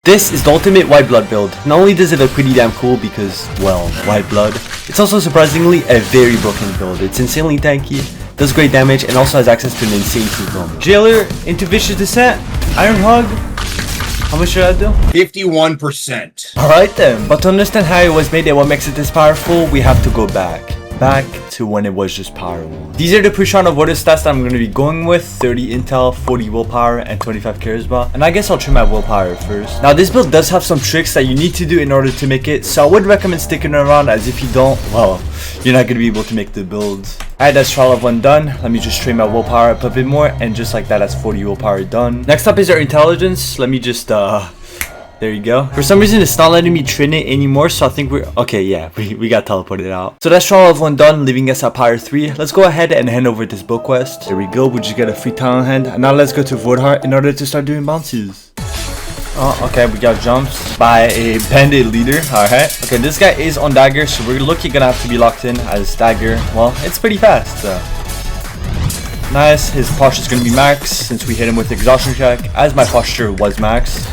This is the ultimate white blood build. Not only does it look pretty damn cool because, well, white blood, it's also surprisingly a very broken build. It's insanely tanky, does great damage, and also has access to an insane team combo. Jailer into Vicious Descent, Iron Hug. How much should I do? 51%. Alright then, but to understand how it was made and what makes it this powerful, we have to go back to when it was just powerful. These are the pre-round of water stats that I'm going to be going with: 30 intel, 40 willpower, and 25 charisma. And I guess I'll trim my willpower first. Now this build does have some tricks that you need to do in order to make it, so I would recommend sticking around, as if you don't, well, you're not going to be able to make the build. Alright, that's trial of one done. Let me just train my willpower up a bit more, and just like that, that's 40 willpower done. Next up is our intelligence. Let me just there you go. For some reason, it's not letting me train it anymore, so I think we're... Okay, yeah, we got teleported out. So that's trial of one done, leaving us at Power 3. Let's go ahead and hand over this book quest. There we go, we just get a free talent hand. And now let's go to Voidheart in order to start doing bounces. Oh, okay, we got jumps by a bandit leader. Alright. Okay, this guy is on dagger, so we're lucky gonna have to be locked in as dagger. Well, it's pretty fast, so... Nice, his posture is gonna be max, since we hit him with exhaustion check, as my posture was max.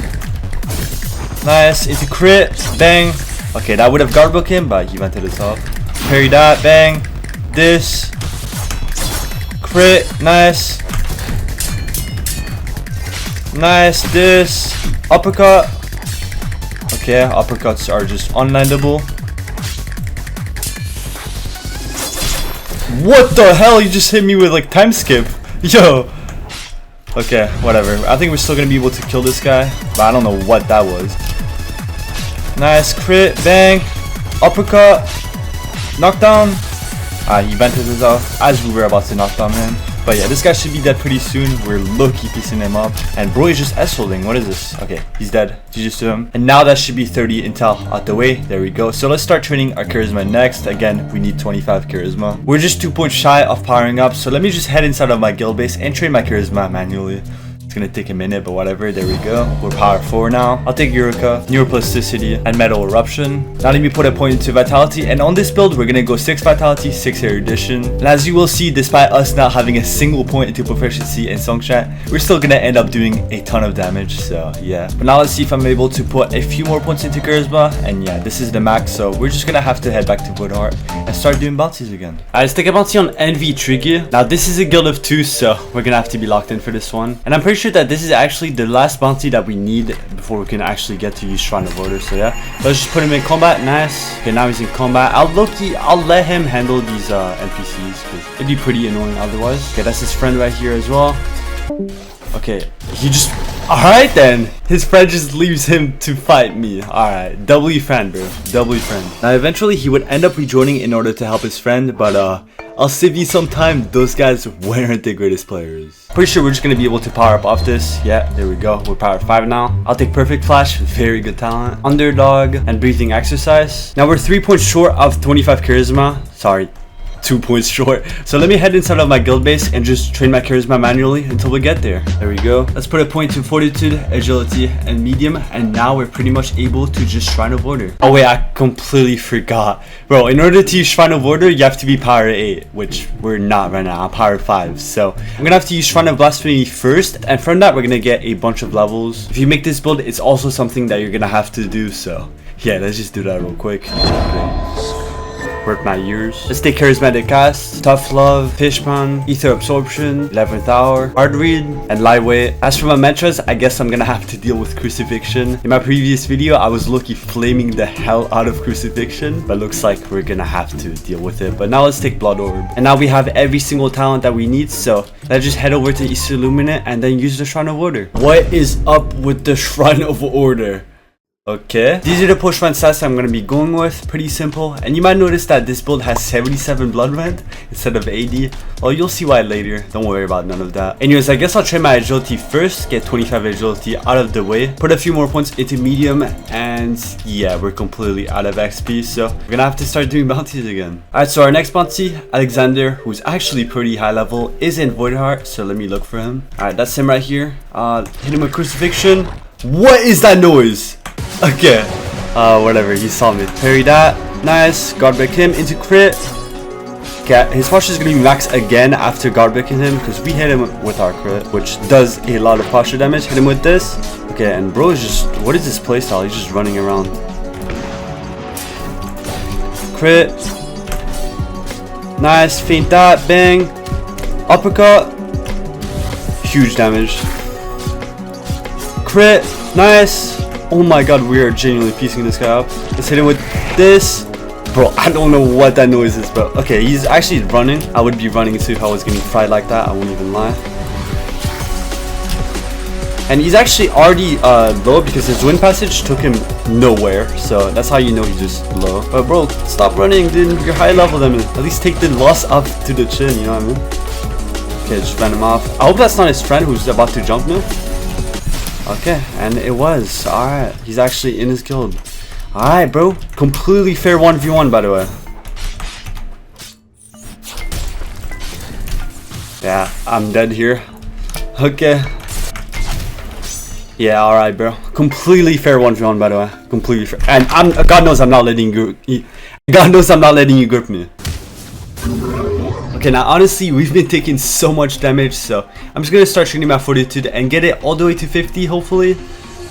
Nice, it's a crit, bang. Okay, that would have guard book him, but he went to the top. Parry that, bang. This. Crit, nice. Nice, this. Uppercut. Okay, uppercuts are just unlandable. What the hell? You just hit me with like time skip. Yo. Okay, whatever. I think we're still gonna be able to kill this guy, but I don't know what that was. Nice crit, bang, uppercut, knockdown. He vented his off as we were about to knock down him. But yeah, this guy should be dead pretty soon. We're low-key piecing him up. And bro is just S-holding. What is this? Okay, he's dead. GG's to him. And now that should be 30 intel out the way. There we go. So let's start training our charisma next. Again, we need 25 charisma. We're just 2 points shy of powering up. So let me just head inside of my guild base and train my charisma manually. It's gonna take a minute, but whatever. There we go. We're power 4 now. I'll take Eureka, Neuroplasticity, and Metal Eruption. Now let me put a point into Vitality, and on this build we're gonna go 6 Vitality, 6 Erudition. And as you will see, despite us not having a single point into Proficiency and Song Chat, we're still gonna end up doing a ton of damage, so yeah. But now let's see if I'm able to put a few more points into Charisma, and yeah, this is the max, so we're just gonna have to head back to Woodheart and start doing bounties again. Alright, let's take a bounty on Envy Tricky. Now this is a guild of 2, so we're gonna have to be locked in for this one. And I'm pretty sure that this is actually the last bounty that we need before we can actually get to use Shrine of Order. So yeah, let's just put him in combat. Nice. Okay, now he's in combat. I'll let him handle these NPCs because it'd be pretty annoying otherwise. Okay, that's his friend right here as well. Okay, he just... Alright then, his friend just leaves him to fight me. Alright, doubly friend, bro. Doubly friend. Now eventually he would end up rejoining in order to help his friend, but I'll save you some time. Those guys weren't the greatest players. Pretty sure we're just gonna be able to power up off this. Yeah, there we go. We're power 5 now. I'll take Perfect Flash, very good talent. Underdog and Breathing Exercise. Now we're 3 points short of 25 charisma. Sorry, 2 points short. So let me head inside of my guild base and just train my charisma manually until we get there. There we go. Let's put a point to Fortitude, Agility, and Medium. And now we're pretty much able to just Shrine of Order. Oh wait, I completely forgot. Bro, in order to use Shrine of Order, you have to be power 8, which we're not right now. I'm power 5. So I'm gonna have to use Shrine of Blasphemy first. And from that, we're gonna get a bunch of levels. If you make this build, it's also something that you're gonna have to do. So yeah, let's just do that real quick. Okay. Work my ears. Let's take Charismatic Cast, Tough Love, Fishpan, Ether Absorption, 11th Hour, Hard Read, and Lightweight. As for my mantras, I guess I'm gonna have to deal with Crucifixion. In my previous video, I was low-key flaming the hell out of Crucifixion, but looks like we're gonna have to deal with it. But now let's take Blood Orb. And now we have every single talent that we need, so let's just head over to East Illuminate and then use the Shrine of Order. What is up with the Shrine of Order? Okay, these are the push run stats I'm going to be going with. Pretty simple, and you might notice that this build has 77 bloodrend instead of 80. Well, you'll see why later. Don't worry about none of that. Anyways, I guess I'll train my agility first, get 25 agility out of the way, put a few more points into medium, and yeah, we're completely out of XP, so we're gonna have to start doing bounties again. Alright, so our next bounty, Alexander, who's actually pretty high level, is in Voidheart, so let me look for him. Alright, that's him right here. Hit him with Crucifixion. What is that noise? Okay, whatever, he saw me. Parry that, nice, guard break him into crit. Okay, his posture is going to be max again after guard breaking him because we hit him with our crit, which does a lot of posture damage. Hit him with this. Okay, and bro is just, what is this playstyle? He's just running around. Crit. Nice, feint that, bang. Uppercut. Huge damage. Crit, nice. Oh my god, we are genuinely piecing this guy up. Let's hit him with this. Bro, I don't know what that noise is, but okay, he's actually running. I would be running too if I was getting fried like that, I won't even lie. And he's actually already low because his wind passage took him nowhere. So that's how you know he's just low. But bro, stop running, dude. You're high level them. At least take the loss up to the chin, you know what I mean? Okay, just ran him off. I hope that's not his friend who's about to jump now. Okay, and it was. Alright, he's actually in his guild. Alright, bro. Completely fair 1v1, by the way. Yeah, I'm dead here. Okay. Yeah, alright, bro. Completely fair 1v1, by the way. Completely fair. And God knows I'm not letting you. God knows I'm not letting you grip me. Okay, now honestly, we've been taking so much damage, so I'm just gonna start training my fortitude and get it all the way to 50, hopefully.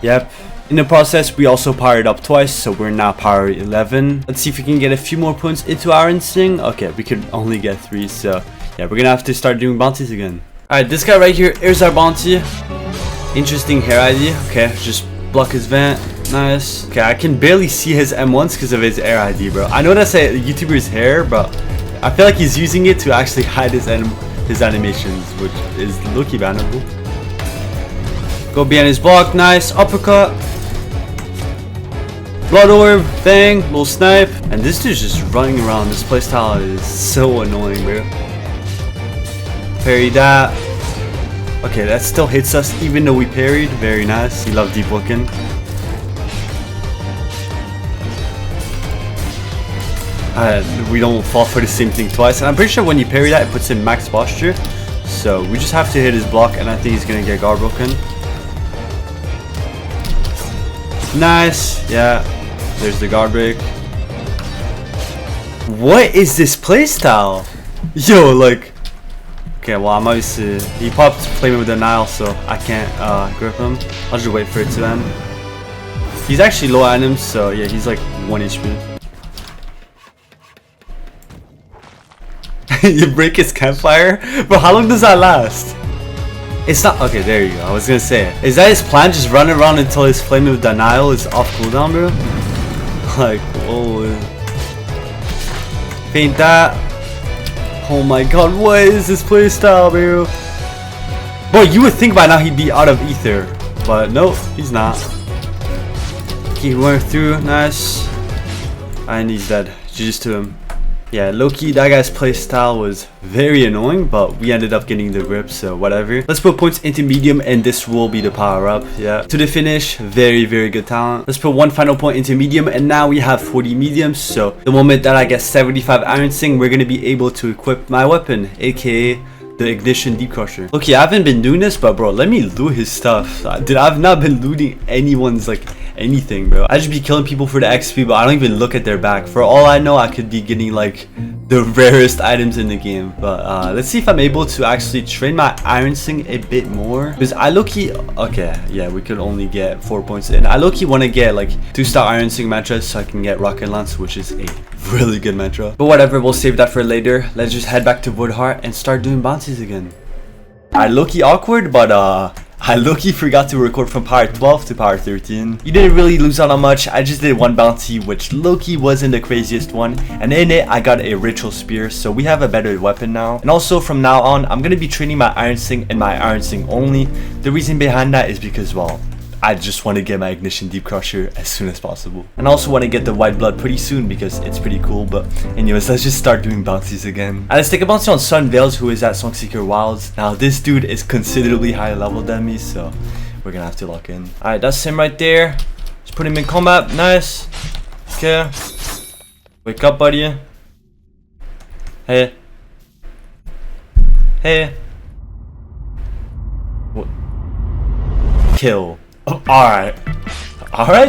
Yep. In the process, we also powered up twice, so we're now power 11. Let's see if we can get a few more points into ironsing. Okay, we could only get 3, so yeah, we're gonna have to start doing bounties again. Alright, this guy right here, here's our bounty. Interesting hair ID. Okay, just block his vent. Nice. Okay, I can barely see his M1s because of his air ID, bro. I know that's a YouTuber's hair, but I feel like he's using it to actually hide his animations, which is low-key bannable. Go behind his block. Nice. Uppercut. Blood orb. Bang. Little snipe. And this dude's just running around. This playstyle is so annoying, bro. Parry that. Okay, that still hits us even though we parried. Very nice. You love Deepwoken. We don't fall for the same thing twice. And I'm pretty sure when you parry that, it puts in max posture. So we just have to hit his block, and I think he's gonna get guard broken. Nice. Yeah. There's the guard break. What is this playstyle? Yo, like. Okay, well, I'm obviously. He popped Flame with Denial, so I can't grip him. I'll just wait for it to end. He's actually low items, so yeah, he's like 1 HP. You break his campfire? Bro, how long does that last? It's not. Okay, there you go. I was gonna say. Is that his plan? Just run around until his Flame of Denial is off cooldown, bro? Like, whoa. Paint that. Oh my god, what is this playstyle, bro? Bro, you would think by now he'd be out of ether. But nope, he's not. He went through. Nice. And he's dead. GG's to him. Yeah, low-key, that guy's playstyle was very annoying, but we ended up getting the grip, so whatever. Let's put points into medium, and this will be the power-up. Yeah. To the finish, very, very good talent. Let's put 1 final point into medium, and now we have 40 mediums, so the moment that I get 75 ironsing, we're going to be able to equip my weapon, aka the Ignition Deep Crusher. Okay, I haven't been doing this, but bro, let me loot his stuff. Dude, I've not been looting anyone's, like, anything, bro. I just be killing people for the XP, but I don't even look at their back. For all I know, I could be getting, like, the rarest items in the game. But let's see if I'm able to actually train my ironsing a bit more. Because I low-key... Okay, yeah, we could only get 4 points in. I low-key want to get, like, 2-star ironsing matches so I can get Rocket Lance, which is a really good metro. But whatever, we'll save that for later. Let's just head back to Woodheart and start doing bounties again. I low-key awkward, but I low-key forgot to record from power 12 to power 13. You didn't really lose out on much. I just did 1 bounty, which low-key wasn't the craziest one. And in it, I got a ritual spear, so we have a better weapon now. And also from now on, I'm gonna be training my ironsing and my ironsing only. The reason behind that is because, well, I just want to get my Ignition Deep Crusher as soon as possible. And I also want to get the White Blood pretty soon because it's pretty cool. But anyways, let's just start doing bounties again. And let's take a bounty on Sun Veils, who is at Songseeker Wilds. Now this dude is considerably higher level than me, so we're gonna have to lock in. Alright, that's him right there. Let's put him in combat. Nice. Okay. Wake up, buddy. Hey. Hey. What? Kill. Oh, alright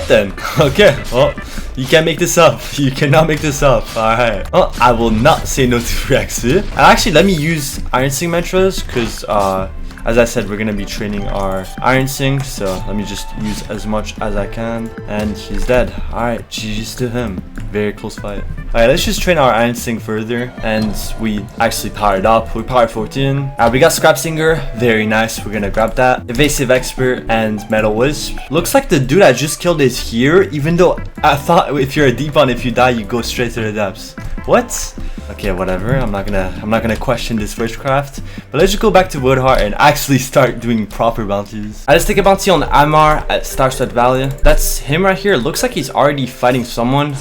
then. Okay, well, you can't make this up. You cannot make this up. Alright. Well, I will not say no to free XP. And actually, let me use ironsing mantras, because I As I said, we're gonna be training our ironsing, so let me just use as much as I can. And he's dead. Alright, GG's to him. Very close fight. Alright, let's just train our ironsing further. And we actually powered up. We powered 14. We got Scrap Singer. Very nice. We're gonna grab that. Evasive Expert and Metal Wisp. Looks like the dude I just killed is here, even though I thought if you're a deep one, if you die, you go straight to the depths. What? Okay, whatever. I'm not gonna question this witchcraft. But let's just go back to Woodheart and actually start doing proper bounties. I just take a bounty on Amar at Starshot Valley. That's him right here. Looks like he's already fighting someone.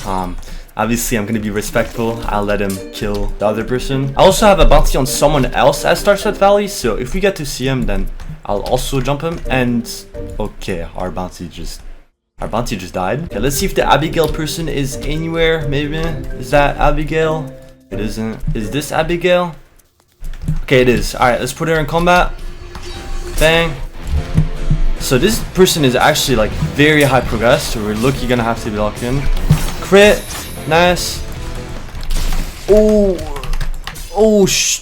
Obviously, I'm gonna be respectful. I'll let him kill the other person. I also have a bounty on someone else at Starshot Valley. So if we get to see him, then I'll also jump him. And okay, our bounty just died. Okay, let's see if the Abigail person is anywhere. Maybe is that Abigail? It isn't. Is this Abigail? Okay, it is. Alright, let's put her in combat. Bang. So this person is actually like very high progress, so we're lucky gonna have to be locked in. Crit. Nice. Oh,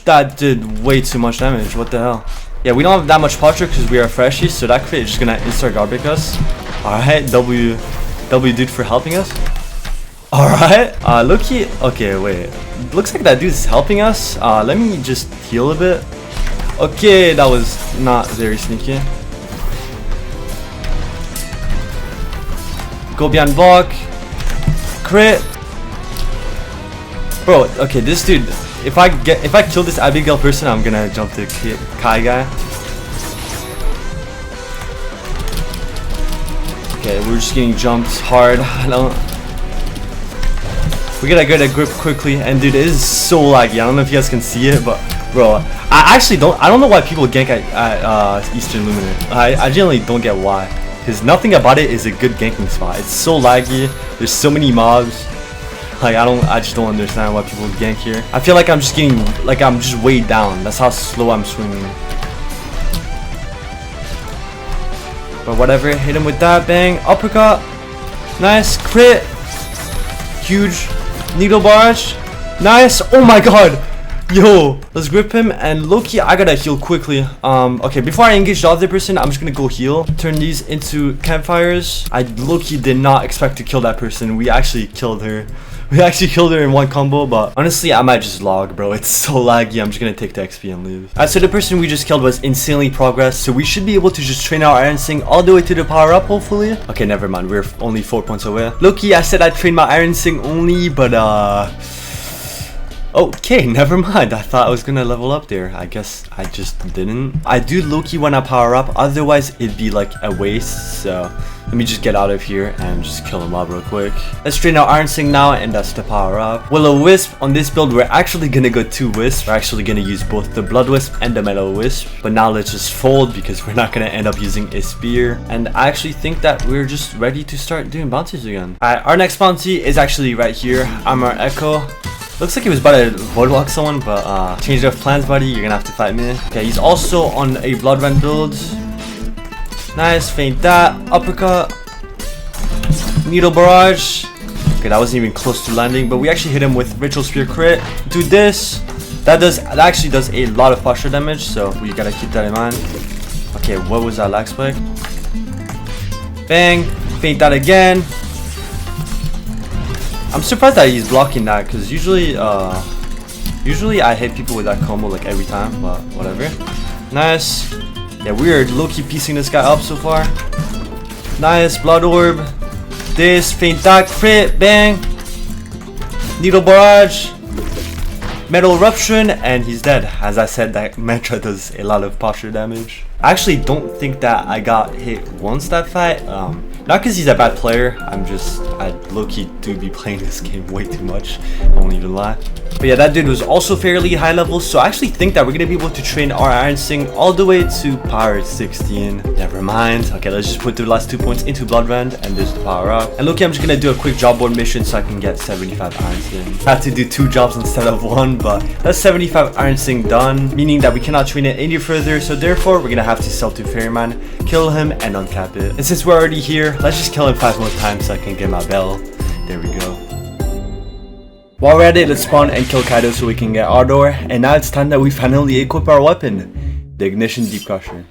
that did way too much damage. What the hell? Yeah, we don't have that much posture because we are freshie, so that crit is just gonna instant garbage us. Alright, W dude for helping us. Alright, Loki. Okay, wait. Looks like that dude's helping us. Let me just heal a bit. Okay, that was not very sneaky. Go beyond block. Crit. Bro, okay, this dude. If I kill this Abigail person, I'm gonna jump the Kai guy. Okay, we're just getting jumped hard. We gotta get a grip quickly, and dude, it is so laggy. I don't know if you guys can see it, but bro, I don't know why people gank at Eastern Luminary. I generally don't get why, because nothing about it is a good ganking spot. It's so laggy. There's so many mobs. Like I just don't understand why people gank here. I feel like I'm just weighed down. That's how slow I'm swinging. But whatever, hit him with that, bang, uppercut, nice, crit, huge, needle barrage, nice, oh my god, yo, let's grip him, and low-key, I gotta heal quickly. Okay, before I engage the other person, I'm just gonna go heal, turn these into campfires. I low-key did not expect to kill that person. We actually killed her. We actually killed her in one combo, but honestly, I might just log, bro. It's so laggy. I'm just gonna take the XP and leave. Alright, so the person we just killed was insanely progressed, so we should be able to just train our ironsing all the way to the power up, hopefully. Okay, never mind. We're only 4 points away. Low-key, I said I'd train my ironsing only, but okay, never mind. I thought I was gonna level up there. I guess I just didn't. I do low-key when I power up, otherwise it'd be like a waste, so let me just get out of here and just kill him up real quick. Let's train our ironsing now, and that's the power up. Will-O-Wisp. On this build, we're actually gonna go 2 wisps. We're actually gonna use both the blood wisp and the metal wisp. But now let's just fold because we're not gonna end up using a spear. And I actually think that we're just ready to start doing bounties again. Alright, our next bounty is actually right here. I'm our Echo. Looks like he was about to bloodlock someone, but change of plans, buddy. You're gonna have to fight me. Okay, he's also on a bloodrend build. Nice, feint that, uppercut, needle barrage. Okay, that wasn't even close to landing, but we actually hit him with ritual spear crit. Do this. That actually does a lot of posture damage, so we gotta keep that in mind. Okay, what was that lag spike? Bang, feint that again. I'm surprised that he's blocking that, because usually I hit people with that combo like every time, but whatever. Nice. Yeah, we are low-key piecing this guy up so far. Nice, blood orb. This, feint that, crit, bang. Needle barrage. Metal eruption, and he's dead. As I said, that mantra does a lot of posture damage. I actually don't think that I got hit once that fight. Not because he's a bad player. I low-key do be playing this game way too much. I won't even lie. But yeah, that dude was also fairly high level, so I actually think that we're gonna be able to train our ironsing all the way to power 16. Never mind. Okay, let's just put the last 2 points into bloodrend, and there's the power up. And look, I'm just gonna do a quick job board mission so I can get 75 ironsing. I have to do 2 jobs instead of 1, but that's 75 ironsing done, meaning that we cannot train it any further, so therefore we're gonna have to sell to Ferryman, kill him, and uncap it. And since we're already here, let's just kill him 5 more times so I can get my bell. There we go. While we're at it, let's spawn and kill Kaido so we can get Ardor, and now it's time that we finally equip our weapon. the ignition deep crusher.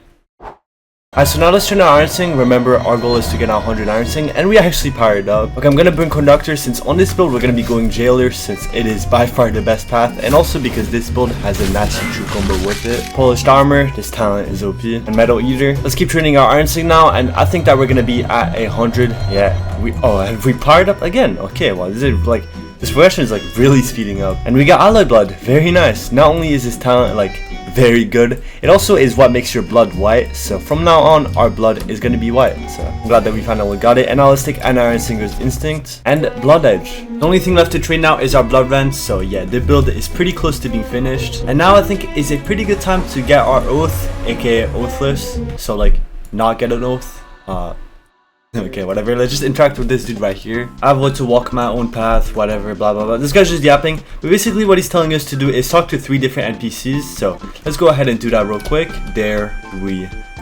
Alright, so now let's turn our ironsing. Remember, our goal is to get 100 ironsing, and we actually powered up. Okay, I'm gonna bring conductor since on this build we're gonna be going jailer since it is by far the best path, and also because this build has a nasty true combo with it. Polished armor, this talent is OP, and metal eater. Let's keep training our ironsing now, and I think that we're gonna be at 100. Yeah, have we powered up again? Okay, well, this is like, this progression is like really speeding up. And we got alloy blood, very nice. Not only is this talent like very good, it also is what makes your blood white, so from now on our blood is going to be white. So I'm glad that we finally got it. And now let's take an Ironsinger's instinct and blood edge. The only thing left to train now is our bloodrend, so yeah, the build is pretty close to being finished, and now I think is a pretty good time to get our oath, aka oathless. So like not get an oath, okay, whatever, let's just interact with this dude right here. I have what to walk my own path, whatever, blah blah blah. This guy's just yapping, but basically what he's telling us to do is talk to 3 different NPCs, so let's go ahead and do that real quick.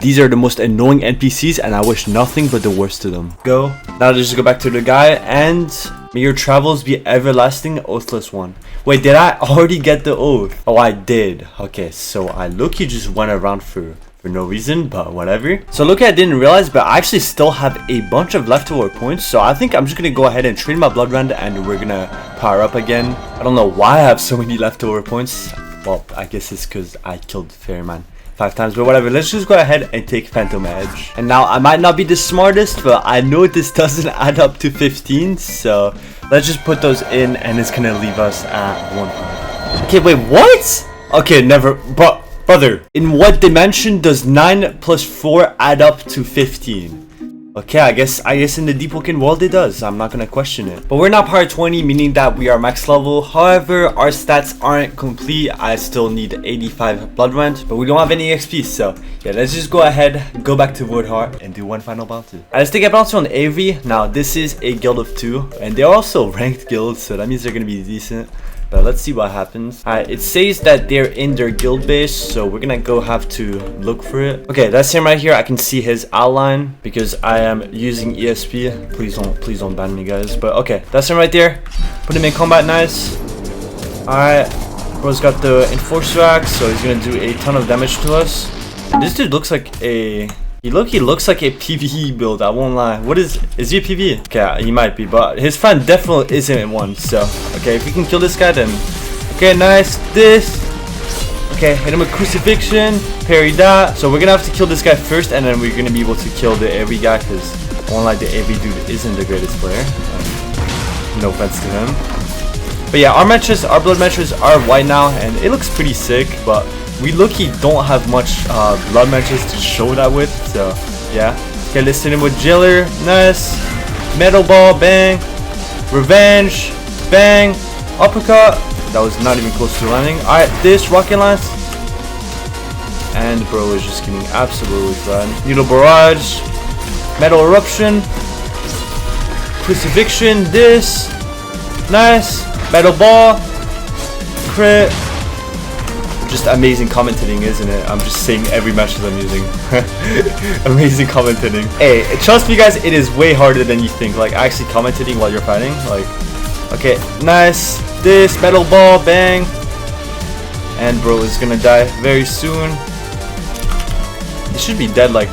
These are the most annoying NPCs, and I wish nothing but the worst to them. Go. Now let's just go back to the guy, and may your travels be everlasting, oathless one. Wait, did I already get the oath? Oh, I did. Okay, so I look-y just went around for no reason, but whatever. So look, I didn't realize, but I actually still have a bunch of leftover points, so I think I'm just gonna go ahead and train my bloodrend and we're gonna power up again. I don't know why I have so many leftover points. Well, I guess it's because I killed Fairyman 5 times, but whatever. Let's just go ahead and take Phantom Edge. And now I might not be the smartest, but I know this doesn't add up to 15, so let's just put those in and it's gonna leave us at 100. Okay, wait, what? Okay, never, but brother, in what dimension does 9 plus 4 add up to 15? Okay, I guess in the Deepwoken world it does. I'm not gonna question it. But we're not power 20, meaning that we are max level. However, our stats aren't complete. I still need 85 blood rent, but we don't have any XP. So yeah, let's just go ahead, go back to Woodheart, and do one final bounty. Let's take a bounty on Avery. Now this is a guild of 2, and they're also ranked guilds, so that means they're gonna be decent. But let's see what happens. It says that they're in their guild base, so we're gonna go have to look for it. Okay, that's him right here. I can see his outline because I am using ESP. Please don't ban me, guys. But okay, that's him right there. Put him in combat, nice. Alright, bro's got the enforcer axe, so he's gonna do a ton of damage to us. This dude looks like a... He looks like a PvE build, I won't lie. Is he a PvE? Okay, he might be, but his friend definitely isn't one, so. Okay, if we can kill this guy, then. Okay, nice. Okay, hit him with crucifixion, parry that. So we're gonna have to kill this guy first, and then we're gonna be able to kill the AV guy, because I won't lie, the AV dude isn't the greatest player. No offense to him. But yeah, our blood matches are white now, and it looks pretty sick, but we low-key don't have much blood matches to show that with, so yeah. Okay, let's hit him with Jailer, nice. Metal ball, bang. Revenge, bang. Uppercut, that was not even close to landing. Alright, this rocket lance. And bro is just getting absolutely flattened. Needle barrage, metal eruption, crucifixion, this. Nice. Metal ball, crit. Just amazing commentating, isn't it? I'm just saying every match that I'm using. Amazing commentating. Hey, trust me guys, it is way harder than you think. Like actually commentating while you're fighting. Like, okay, nice. This metal ball, bang. And bro is gonna die very soon. He should be dead like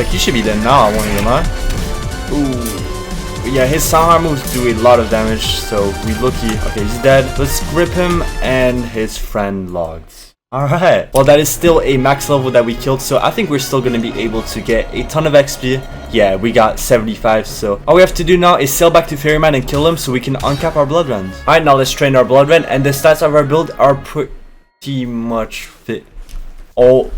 he should be dead now, I won't even lie. Ooh. Yeah, his sound moves do a lot of damage, so we lucky. Okay, he's dead. Let's grip him, and his friend logs. Alright, well that is still a max level that we killed, so I think we're still going to be able to get a ton of XP. Yeah, we got 75, so all we have to do now is sail back to Fairyman and kill him so we can uncap our bloodrend. Alright, now let's train our bloodrend, and the stats of our build are pretty much fit. Oh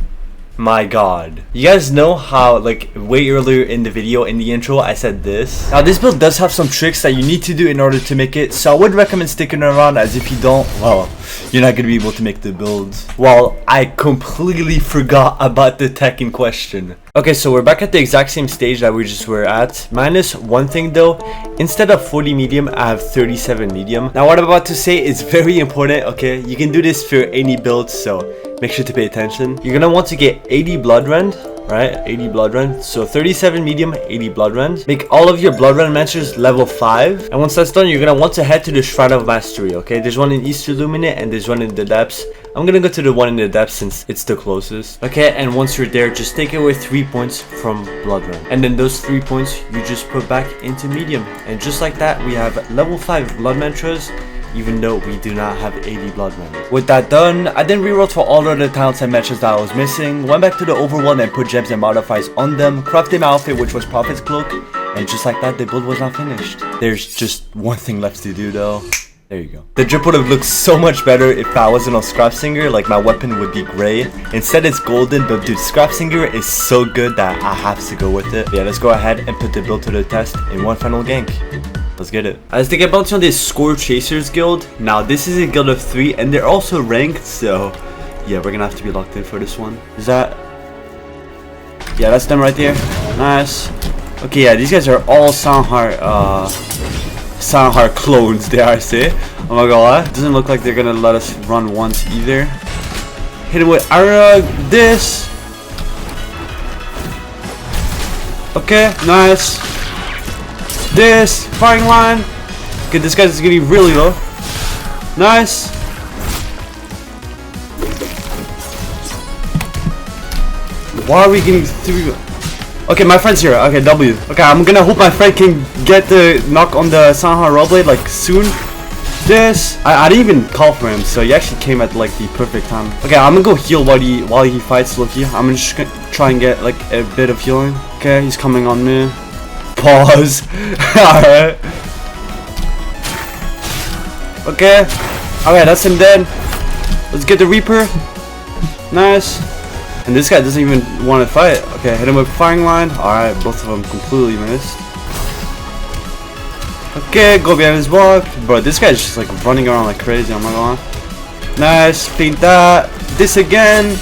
my god, you guys know how like way earlier in the video in the intro I said this. Now this build does have some tricks that you need to do in order to make it, so I would recommend sticking around, as if you don't, well, you're not gonna be able to make the build. Well, I completely forgot about the tech in question. Okay, so we're back at the exact same stage that we just were at, minus one thing though. Instead of 40 medium, I have 37 medium. Now what I'm about to say is very important, okay? You can do this for any build, so make sure to pay attention. You're gonna want to get 80 bloodrend, right? 80 bloodrend. So 37 medium, 80 bloodrend. Make all of your bloodrend matches level 5. And once that's done, you're gonna want to head to the Shrine of Mastery, okay? There's one in East Illuminate and there's one in the Depths. I'm gonna go to the one in the depth since it's the closest. Okay, and once you're there, just take away 3 points from bloodrend. And then those 3 points, you just put back into medium. And just like that, we have level 5 blood mantras, even though we do not have 80 bloodrend. With that done, I then rerolled for all of the talents and matches that I was missing, went back to the overworld and put gems and modifiers on them, crafted my outfit which was Prophet's Cloak, and just like that, the build was not finished. There's just one thing left to do though. There you go. The drip would have looked so much better if I wasn't on Scrap Singer, like my weapon would be gray. Instead it's golden, but dude, Scrap Singer is so good that I have to go with it. Yeah, let's go ahead and put the build to the test in one final gank. Let's get it. As they get bounty on this Score Chasers guild. Now this is a guild of 3 and they're also ranked, so yeah, we're gonna have to be locked in for this one. Is that... yeah, that's them right there. Nice. Okay, yeah, these guys are all Soundheart clones, dare I say. Oh my god, doesn't look like they're gonna let us run once either. Hit him with this. Okay, nice. This firing line. Okay, this guy's getting really low. Nice. Why are we getting through? Okay, my friend's here. Okay, W. Okay, I'm gonna hope my friend can get the knock on the Sanha Rollblade like soon. This I didn't even call for him, so he actually came at like the perfect time. Okay, I'm gonna go heal while he fights Loki. I'm just gonna try and get like a bit of healing. Okay, he's coming on me. Pause. Alright. Okay. Alright, that's him dead. Let's get the Reaper. Nice. And this guy doesn't even want to fight. Okay, hit him with firing line. Alright, both of them completely missed. Okay, go behind his block. Bro, this guy's just like running around like crazy. Oh my god. Nice. Feint that. This again.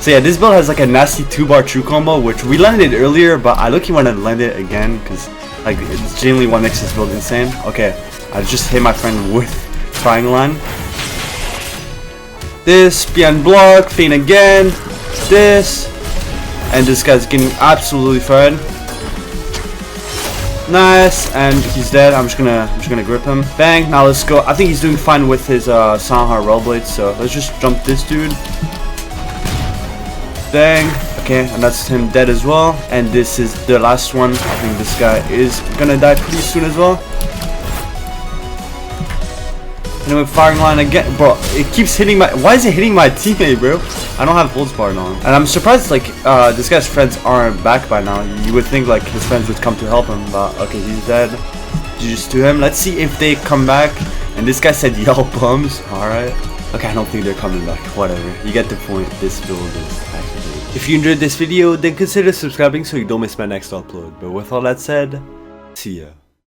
So yeah, this build has like a nasty 2-bar true combo, which we landed earlier, but I look want to land it again because like it's genuinely what makes this build insane. Okay, I just hit my friend with firing line. This behind block, feint again. This, and this guy's getting absolutely fried. Nice, and he's dead. I'm just gonna grip him. Bang. Now let's go. I think he's doing fine with his Sanha Rollblade, so let's just jump this dude. Bang. Okay, and that's him dead as well. And this is the last one. I think this guy is gonna die pretty soon as well. And with firing line again, bro. It keeps hitting my. Why is it hitting my teammate, bro? I don't have full sparring on, and I'm surprised like this guy's friends aren't back by now. You would think like his friends would come to help him, but okay, he's dead. GG's to him. Let's see if they come back. And this guy said yell bums. All right. Okay, I don't think they're coming back. Whatever. You get the point. This build is activated. If you enjoyed this video, then consider subscribing so you don't miss my next upload. But with all that said, see ya.